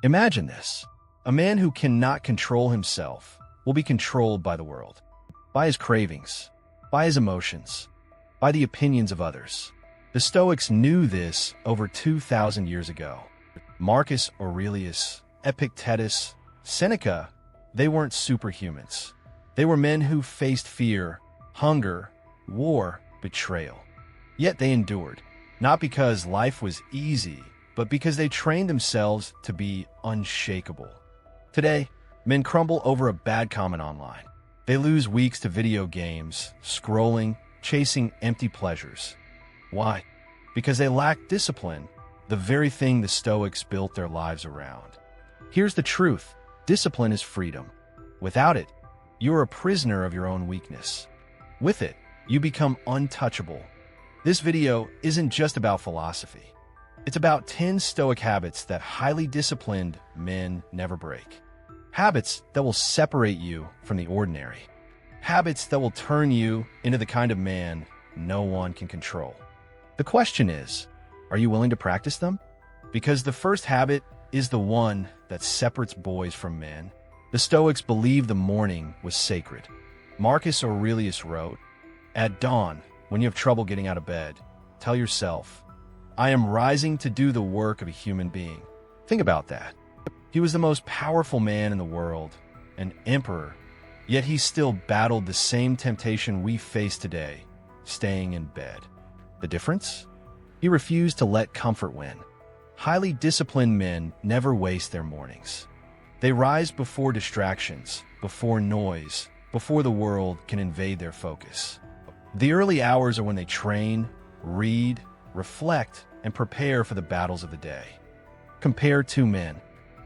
Imagine this. A man who cannot control himself will be controlled by the world, by his cravings, by his emotions, by the opinions of others. The Stoics knew this over 2,000 years ago. Marcus Aurelius, Epictetus, Seneca, they weren't superhumans. They were men who faced fear, hunger, war, betrayal. Yet they endured, not because life was easy, but because they trained themselves to be unshakable. Today, men crumble over a bad comment online. They lose weeks to video games, scrolling, chasing empty pleasures. Why? Because they lack discipline, the very thing the Stoics built their lives around. Here's the truth. Discipline is freedom. Without it, you are a prisoner of your own weakness. With it, you become untouchable. This video isn't just about philosophy. It's about 10 Stoic habits that highly disciplined men never break. Habits that will separate you from the ordinary. Habits that will turn you into the kind of man no one can control. The question is, are you willing to practice them? Because the first habit is the one that separates boys from men. The Stoics believed the morning was sacred. Marcus Aurelius wrote, "At dawn, when you have trouble getting out of bed, tell yourself, 'I am rising to do the work of a human being.'" Think about that. He was the most powerful man in the world, an emperor, yet he still battled the same temptation we face today, staying in bed. The difference? He refused to let comfort win. Highly disciplined men never waste their mornings. They rise before distractions, before noise, before the world can invade their focus. The early hours are when they train, read, reflect, and prepare for the battles of the day. Compare two men.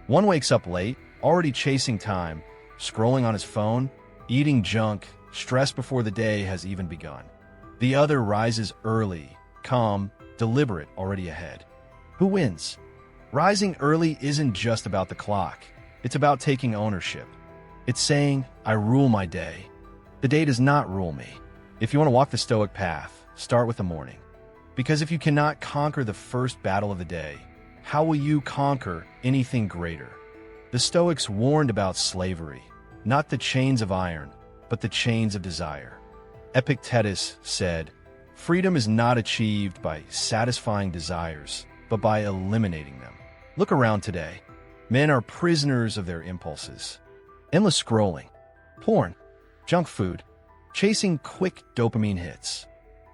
One wakes up late, already chasing time, scrolling on his phone, eating junk, stressed before the day has even begun. The other rises early, calm, deliberate, already ahead. Who wins? Rising early isn't just about the clock. It's about taking ownership. It's saying, "I rule my day. The day does not rule me." If you want to walk the Stoic path, start with the morning. Because if you cannot conquer the first battle of the day, how will you conquer anything greater? The Stoics warned about slavery, not the chains of iron, but the chains of desire. Epictetus said, "Freedom is not achieved by satisfying desires, but by eliminating them." Look around today. Men are prisoners of their impulses. Endless scrolling, porn, junk food, chasing quick dopamine hits.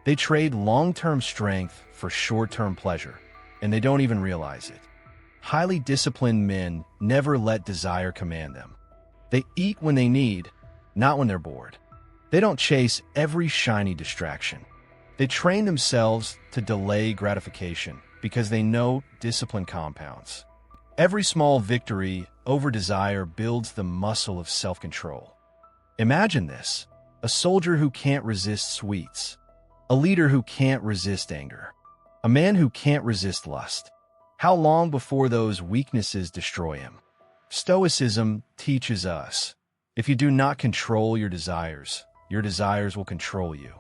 They trade long-term strength for short-term pleasure, and they don't even realize it. Highly disciplined men never let desire command them. They eat when they need, not when they're bored. They don't chase every shiny distraction. They train themselves to delay gratification because they know discipline compounds. Every small victory over desire builds the muscle of self-control. Imagine this: a soldier who can't resist sweets, a leader who can't resist anger, a man who can't resist lust. How long before those weaknesses destroy him? Stoicism teaches us, if you do not control your desires will control you.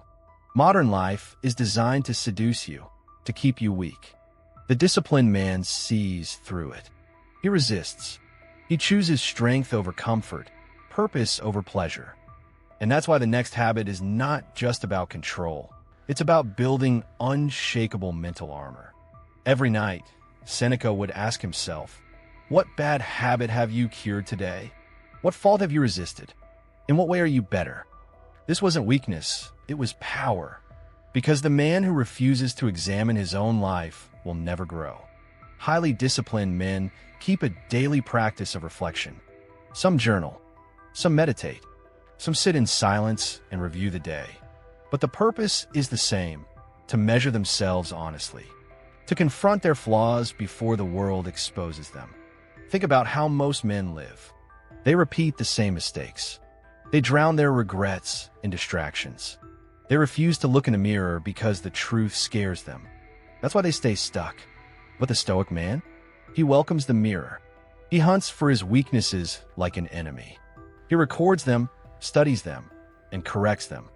Modern life is designed to seduce you, to keep you weak. The disciplined man sees through it. He resists. He chooses strength over comfort, purpose over pleasure. And that's why the next habit is not just about control. It's about building unshakable mental armor. Every night, Seneca would ask himself, "What bad habit have you cured today? What fault have you resisted? In what way are you better?" This wasn't weakness, it was power. Because the man who refuses to examine his own life will never grow. Highly disciplined men keep a daily practice of reflection. Some journal, some meditate, some sit in silence and review the day. But the purpose is the same: to measure themselves honestly, to confront their flaws before the world exposes them. Think about how most men live. They repeat the same mistakes. They drown their regrets in distractions. They refuse to look in the mirror because the truth scares them. That's why they stay stuck. But the Stoic man? He welcomes the mirror. He hunts for his weaknesses like an enemy. He records them, studies them, and corrects them.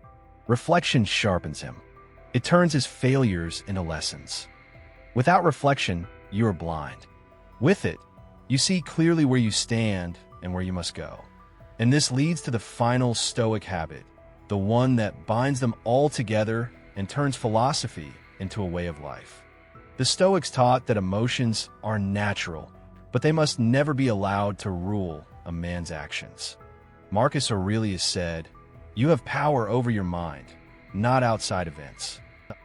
Reflection sharpens him. It turns his failures into lessons. Without reflection, you are blind. With it, You see clearly where you stand and where you must go. And this leads to the final Stoic habit, the one that binds them all together and turns philosophy into a way of life. The Stoics taught that emotions are natural, but they must never be allowed to rule a man's actions. Marcus Aurelius said, "You have power over your mind, not outside events."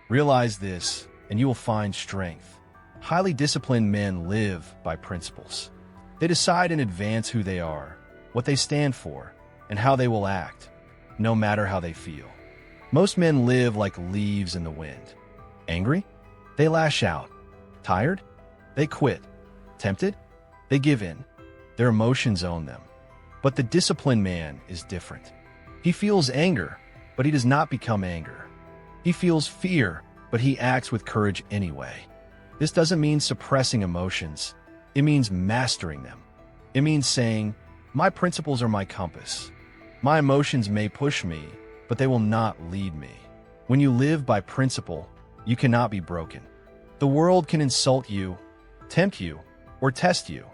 Realize this, and you will find strength. Highly disciplined men live by principles. They decide in advance who they are, what they stand for, and how they will act, no matter how they feel. Most men live like leaves in the wind. Angry? They lash out. Tired? They quit. Tempted? They give in. Their emotions own them. But the disciplined man is different. He feels anger, but he does not become anger. He feels fear, but he acts with courage anyway. This doesn't mean suppressing emotions. It means mastering them. It means saying, "My principles are my compass. My emotions may push me, but they will not lead me." When you live by principle, you cannot be broken. The world can insult you, tempt you, or test you,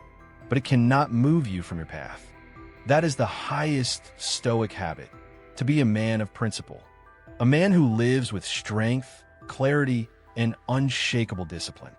but it cannot move you from your path. That is the highest Stoic habit, to be a man of principle. A man who lives with strength, clarity, and unshakable discipline.